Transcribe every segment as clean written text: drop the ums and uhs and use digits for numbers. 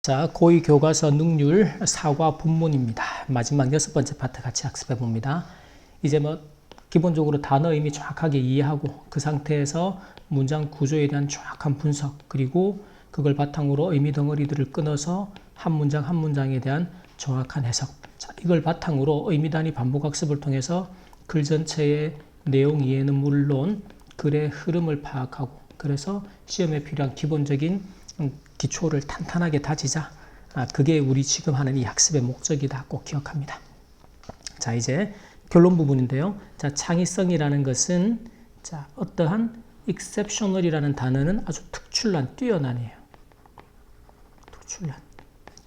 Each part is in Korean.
자, 고2 교과서 능률 사과 본문입니다. 마지막 6번째 파트 같이 학습해 봅니다. 이제 기본적으로 단어 의미 정확하게 이해하고 그 상태에서 문장 구조에 대한 정확한 분석, 그리고 그걸 바탕으로 의미 덩어리들을 끊어서 한 문장 한 문장에 대한 정확한 해석. 자, 이걸 바탕으로 의미 단위 반복 학습을 통해서 글 전체의 내용 이해는 물론 글의 흐름을 파악하고, 그래서 시험에 필요한 기본적인 기초를 탄탄하게 다지자. 그게 우리 지금 하는 이 학습의 목적이다. 꼭 기억합니다. 자, 이제 결론 부분인데요. 자, 창의성이라는 것은 어떠한 exceptional이라는 단어는 아주 특출난, 뛰어난이에요. 특출난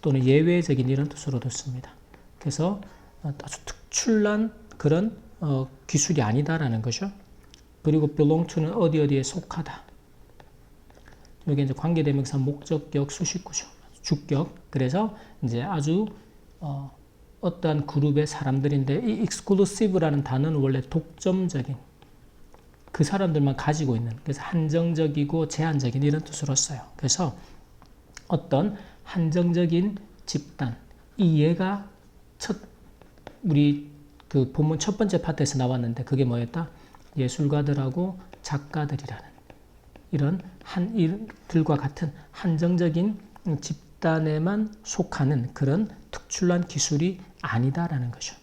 또는 예외적인 이런 뜻으로도 씁니다. 그래서 아주 특출난 그런 기술이 아니다라는 거죠. 그리고 belong to는 어디에 속하다. 여기 이제 관계대명사, 목적격, 수식구죠. 주격. 그래서 이제 아주 어떠한 그룹의 사람들인데, 이 exclusive라는 단어는 원래 독점적인, 그 사람들만 가지고 있는, 그래서 한정적이고 제한적인 이런 뜻으로 써요. 그래서 어떤 한정적인 집단, 이 예가 우리 그 본문 첫 번째 파트에서 나왔는데, 그게 뭐였다? 예술가들하고 작가들이라는 이런 이들과 같은 한정적인 집단에만 속하는 그런 특출난 기술이 아니다라는 거죠.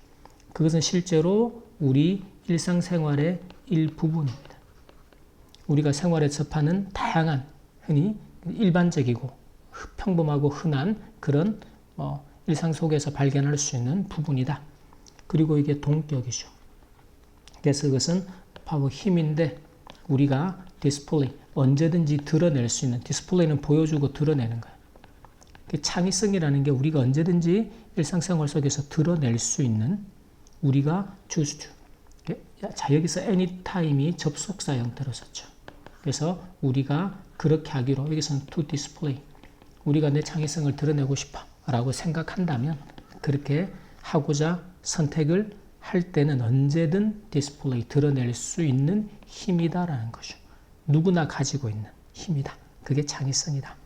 그것은 실제로 우리 일상생활의 일부분입니다. 우리가 생활에 접하는 다양한, 흔히 일반적이고 평범하고 흔한 그런 일상 속에서 발견할 수 있는 부분이다. 그리고 이게 동격이죠. 그래서 그것은 바로 힘인데, 우리가 디스플레이, 언제든지 드러낼 수 있는, 디스플레이는 보여주고 드러내는 거예요. 창의성이라는 게 우리가 언제든지 일상생활 속에서 드러낼 수 있는, 우리가 choose to. 자, 여기서 anytime이 접속사 형태로 썼죠. 그래서 우리가 그렇게 하기로, 여기서는 to display, 우리가 내 창의성을 드러내고 싶어 라고 생각한다면 그렇게 하고자 선택을 할 때는 언제든 디스플레이, 드러낼 수 있는 힘이다라는 거죠. 누구나 가지고 있는 힘이다. 그게 창의성이다.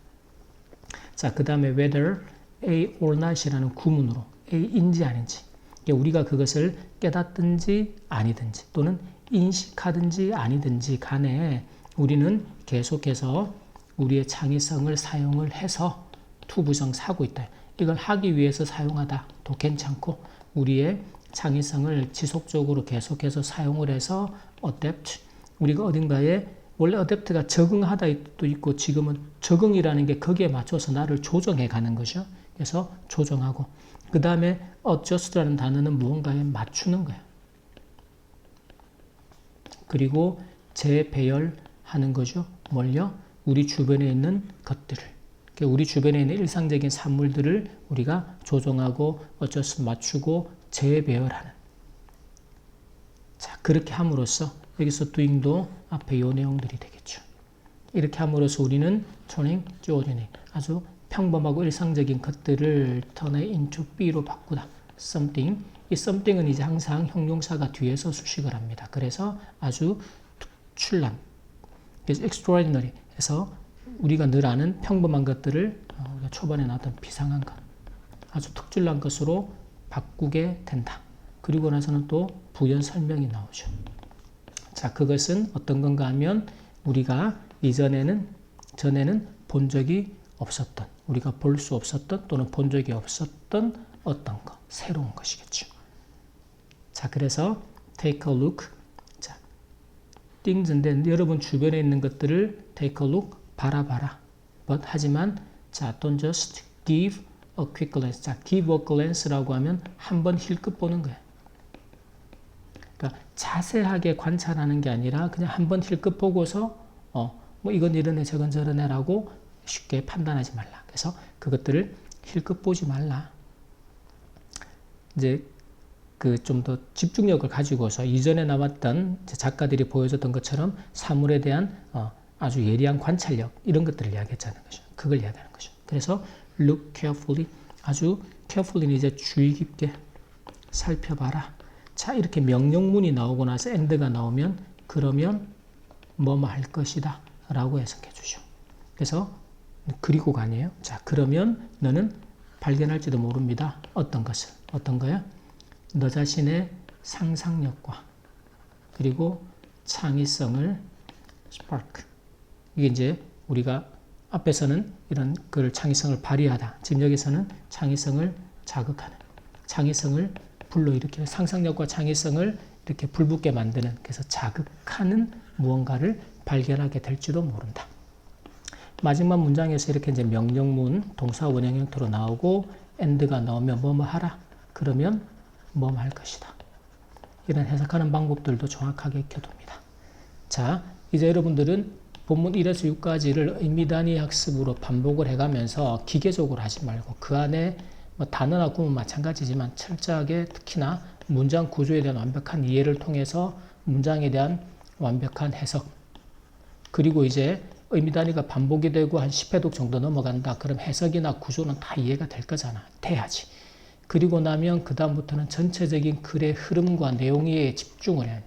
자, 그 다음에 whether A or not이라는 구문으로 A인지 아닌지, 우리가 그것을 깨닫든지 아니든지 또는 인식하든지 아니든지 간에 우리는 계속해서 우리의 창의성을 사용을 해서 투부정사하고 있다. 이걸 하기 위해서 사용하다도 괜찮고, 우리의 창의성을 지속적으로 계속해서 사용을 해서 adapt, 우리가 어딘가에 원래 adapt가 적응하다도 있고, 지금은 적응이라는 게 거기에 맞춰서 나를 조정해 가는 거죠. 그래서 조정하고, 그 다음에 adjust라는 단어는 무언가에 맞추는 거예요. 그리고 재배열하는 거죠. 뭘요? 우리 주변에 있는 것들을, 우리 주변에 있는 일상적인 산물들을 우리가 조정하고 adjust, 맞추고 재배열하는. 자, 그렇게 함으로써 여기서 doing도 앞에 요 내용들이 되겠죠. 이렇게 함으로써 우리는 turning, 조정이 아주 평범하고 일상적인 것들을 turn into B로 바꾸다. something. 이 something은 이제 항상 형용사가 뒤에서 수식을 합니다. 그래서 아주 특출난, 그래서 extraordinary 해서 우리가 늘 아는 평범한 것들을 초반에 나왔던 비상한 것, 아주 특출난 것으로 바꾸게 된다. 그리고 나서는 또 부연 설명이 나오죠. 자, 그것은 어떤 건가 하면 우리가 전에는 본 적이 없었던, 우리가 볼 수 없었던 또는 본 적이 없었던 어떤 것, 새로운 것이겠죠. 자, 그래서 take a look. 자, things인데 여러분 주변에 있는 것들을 take a look, 바라봐라. 하지만 자, don't just give a quick glance. 자, give a glance라고 하면 한번 힐끗 보는 거예요. 그러니까 자세하게 관찰하는 게 아니라 그냥 한번 힐끗 보고서 이건 이러네 저건 저러네라고 쉽게 판단하지 말라. 그래서 그것들을 힐끗 보지 말라. 이제 그 좀 더 집중력을 가지고서 이전에 나왔던 작가들이 보여줬던 것처럼 사물에 대한 아주 예리한 관찰력, 이런 것들을 이야기했다는 거죠. 그걸 이야기하는 거죠. 그래서 look carefully, 아주 carefully는 이제 주의 깊게 살펴봐라. 자, 이렇게 명령문이 나오고 나서 end가 나오면 그러면 뭐뭐 할 것이다 라고 해석해 주죠. 그래서 그리고가 아니에요. 자, 그러면 너는 발견할지도 모릅니다. 어떤 것을. 어떤 거야? 너 자신의 상상력과 그리고 창의성을 spark. 이게 이제 우리가 앞에서는 이런 그 창의성을 발휘하다. 지금 여기서는 창의성을 자극하는, 창의성을 불러일으키는, 상상력과 창의성을 이렇게 불붙게 만드는, 그래서 자극하는 무언가를 발견하게 될지도 모른다. 마지막 문장에서 이렇게 이제 명령문, 동사 원형 형태로 나오고 and가 나오면 뭐뭐 하라. 그러면 뭐뭐 할 것이다. 이런 해석하는 방법들도 정확하게 익혀둡니다. 자, 이제 여러분들은 본문 1에서 6까지를 의미 단위 학습으로 반복을 해가면서 기계적으로 하지 말고 그 안에 뭐 단어나 구문 마찬가지지만 철저하게 특히나 문장 구조에 대한 완벽한 이해를 통해서 문장에 대한 완벽한 해석, 그리고 이제 의미 단위가 반복이 되고 한 10회독 정도 넘어간다. 그럼 해석이나 구조는 다 이해가 될 거잖아. 돼야지. 그리고 나면 그 다음부터는 전체적인 글의 흐름과 내용에 집중을 해.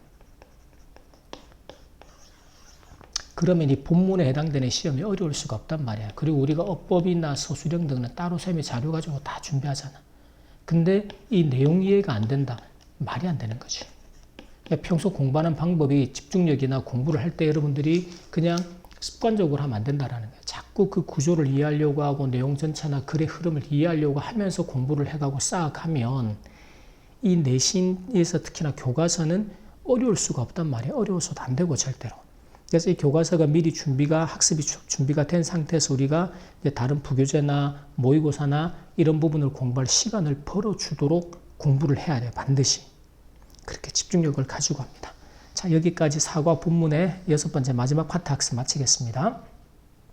그러면 이 본문에 해당되는 시험이 어려울 수가 없단 말이야. 그리고 우리가 어법이나 서술형 등은 따로 셈의 자료 가지고 다 준비하잖아. 근데 이 내용 이해가 안 된다. 말이 안 되는 거지. 그러니까 평소 공부하는 방법이 집중력이나 공부를 할 때 여러분들이 그냥 습관적으로 하면 안 된다라는 거예요. 자꾸 그 구조를 이해하려고 하고 내용 전체나 글의 흐름을 이해하려고 하면서 공부를 해가고 쌓아가면 이 내신에서 특히나 교과서는 어려울 수가 없단 말이에요. 어려워서도 안 되고 절대로. 그래서 이 교과서가 미리 학습이 준비가 된 상태에서 우리가 이제 다른 부교재나 모의고사나 이런 부분을 공부할 시간을 벌어주도록 공부를 해야 돼요. 반드시. 그렇게 집중력을 가지고 합니다. 자, 여기까지 사과 본문의 6번째 마지막 파트 학습 마치겠습니다.